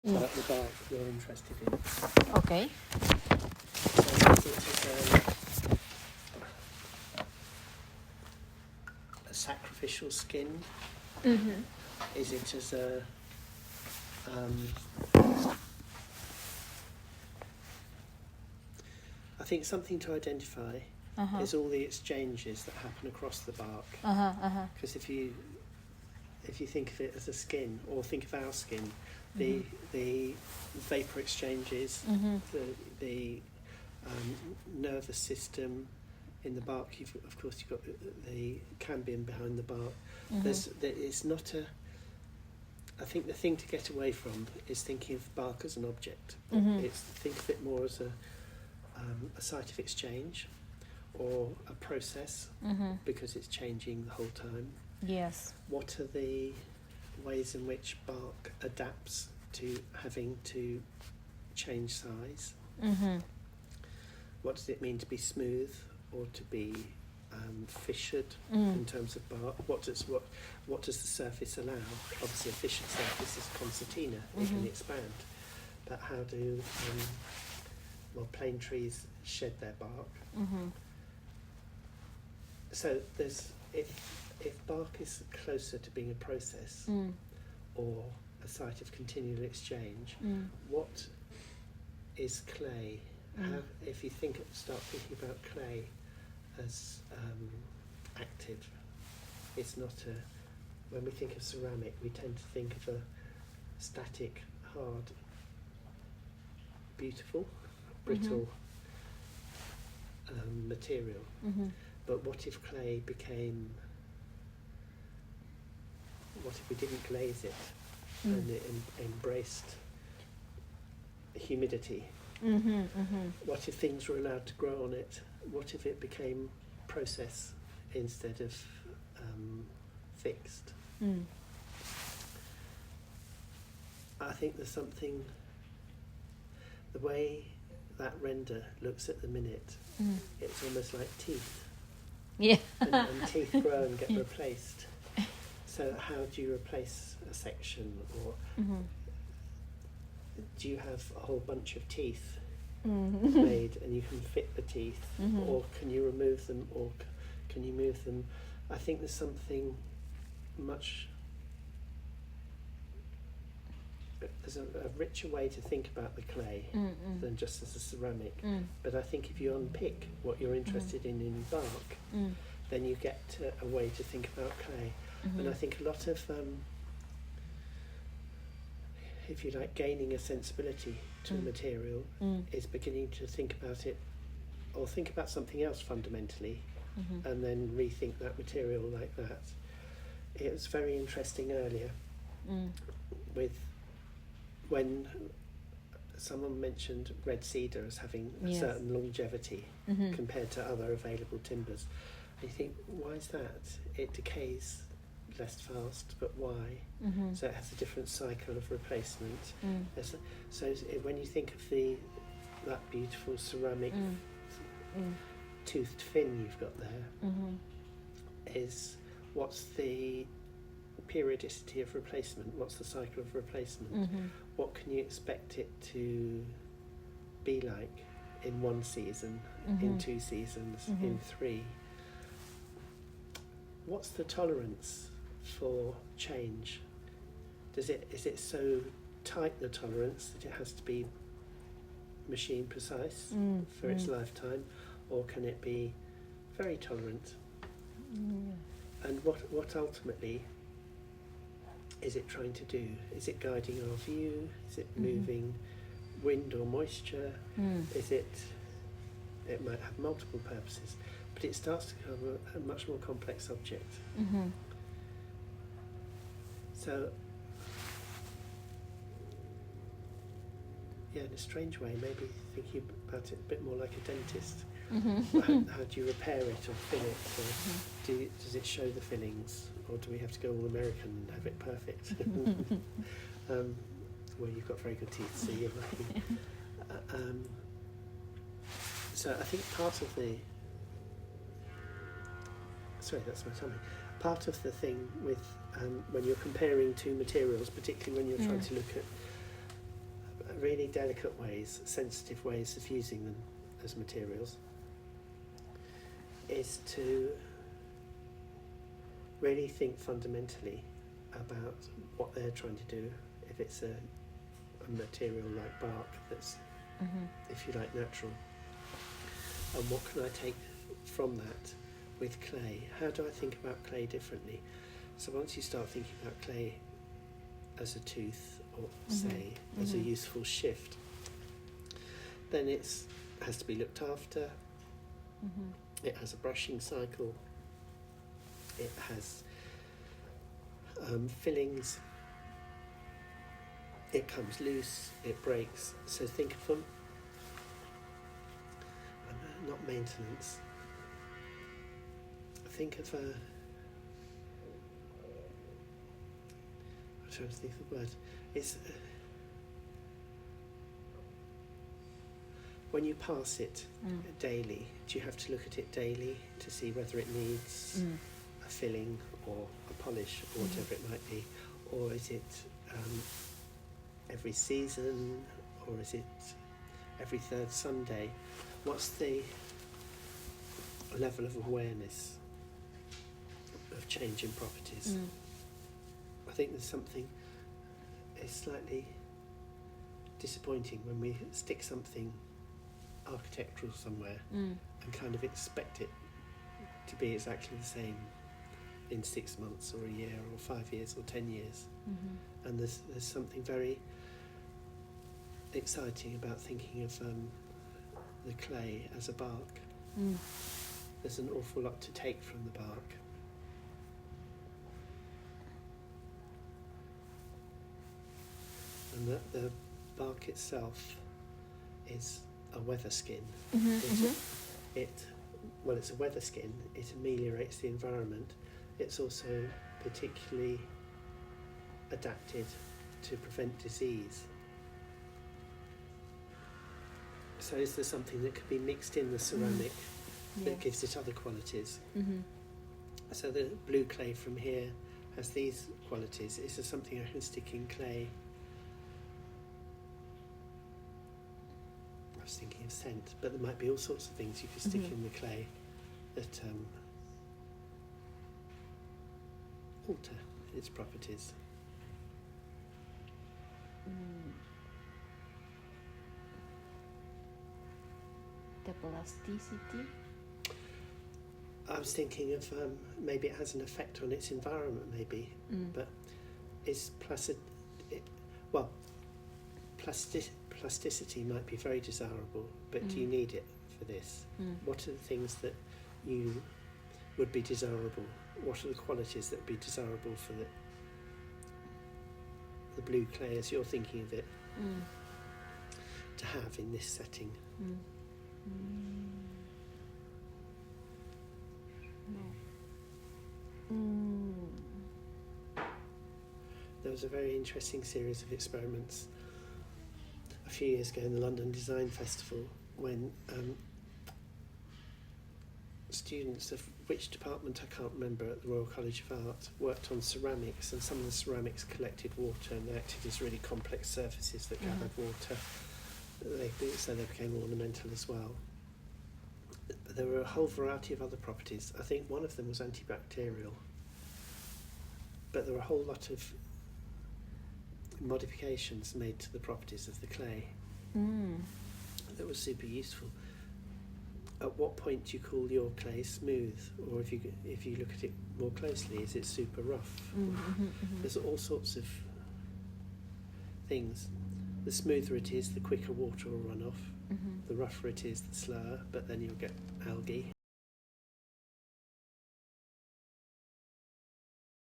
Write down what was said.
but the bark you're interested in. Okay. So is it a sacrificial skin? Mm-hmm. Is it as a I think something to identify is all the exchanges that happen across the bark. Because if you think of it as a skin, or think of our skin, the vapor exchanges, the nervous system in the bark. Of course, you've got the cambium behind the bark. It's not a. I think the thing to get away from is thinking of bark as an object. It's think of it more as a site of exchange, or a process, because it's changing the whole time. Yes. What are the ways in which bark adapts to having to change size? What does it mean to be smooth or to be fissured in terms of bark? What does the surface allow? Obviously, a fissured surface is concertina; it can expand. But how do plane trees shed their bark? So there's if bark is closer to being a process or a site of continual exchange, what is clay? How, if you start thinking about clay as active, it's not a. When we think of ceramic, we tend to think of a static, hard, beautiful, brittle material. But what if clay became? What if we didn't glaze it and it embraced humidity? What if things were allowed to grow on it? What if it became process instead of fixed? I think there's something. The way that render looks at the minute, it's almost like teeth. Yeah. and teeth grow and get replaced. So how do you replace a section, or do you have a whole bunch of teeth made and you can fit the teeth, or can you remove them, or can you move them? I think there's something much. There's a richer way to think about the clay than just as a ceramic. But I think if you unpick what you're interested in bark, then you get a way to think about clay. And I think a lot of, if you like, gaining a sensibility to a material is beginning to think about it, or think about something else fundamentally, and then rethink that material like that. It was very interesting earlier with when someone mentioned red cedar as having a certain longevity compared to other available timbers. And you think, why is that? It decays less fast, but why? So it has a different cycle of replacement. So when you think of that beautiful ceramic toothed fin you've got there, is what's the periodicity of replacement? What's the cycle of replacement? What can you expect it to be like in one season, in 2 seasons, in 3? What's the tolerance for change? Is it so tight, the tolerance, that it has to be machine precise for its lifetime, or can it be very tolerant? And what ultimately is it trying to do? Is it guiding our view? Is it moving wind or moisture? It might have multiple purposes, but it starts to become a much more complex object. So, yeah, in a strange way, maybe thinking about it a bit more like a dentist. How do you repair it or fill it? Or does it show the fillings? Or do we have to go all American and have it perfect? Well, you've got very good teeth, so you're lucky. So I think part of the... Sorry, that's my tummy. Part of the thing with when you're comparing two materials, particularly when you're trying to look at really delicate ways, sensitive ways of using them as materials, is to really think fundamentally about what they're trying to do. If it's a material like bark that's, if you like, natural, and what can I take from that with clay? How do I think about clay differently? So once you start thinking about clay as a tooth, or say as a useful shift, then it has to be looked after. It has a brushing cycle. It has fillings. It comes loose. It breaks. So think of them, not maintenance. Think of I'm trying to think of the word. It's when you pass it daily, do you have to look at it daily to see whether it needs a filling or a polish or whatever it might be? Or is it every season, or is it every third Sunday? What's the level of awareness of changing properties? I think there's something, it's slightly disappointing when we stick something architectural somewhere and kind of expect it to be exactly the same in 6 months or a year or 5 years or 10 years. And there's something very exciting about thinking of the clay as a bark. There's an awful lot to take from the bark. And the bark itself is a weather skin. It's a weather skin. It ameliorates the environment. It's also particularly adapted to prevent disease. So is there something that could be mixed in the ceramic that gives it other qualities? So the blue clay from here has these qualities. Is there something I can stick in clay? I was thinking of scent, but there might be all sorts of things you could stick in the clay that alter its properties. The plasticity. I was thinking of maybe it has an effect on its environment, maybe, but is plasticity might be very desirable, but do you need it for this? What are the things that you would be desirable? What are the qualities that would be desirable for the blue clay as you're thinking of it to have in this setting? There was a very interesting series of experiments a few years ago in the London Design Festival when students of which department I can't remember at the Royal College of Art worked on ceramics, and some of the ceramics collected water and they acted as really complex surfaces that gathered water, so they became ornamental as well. There were a whole variety of other properties. I think one of them was antibacterial, but there were a whole lot of modifications made to the properties of the clay that was super useful. At what point do you call your clay smooth, or if you look at it more closely, is it super rough? There's all sorts of things. The smoother it is, the quicker water will run off. The rougher it is, the slower, but then you'll get algae.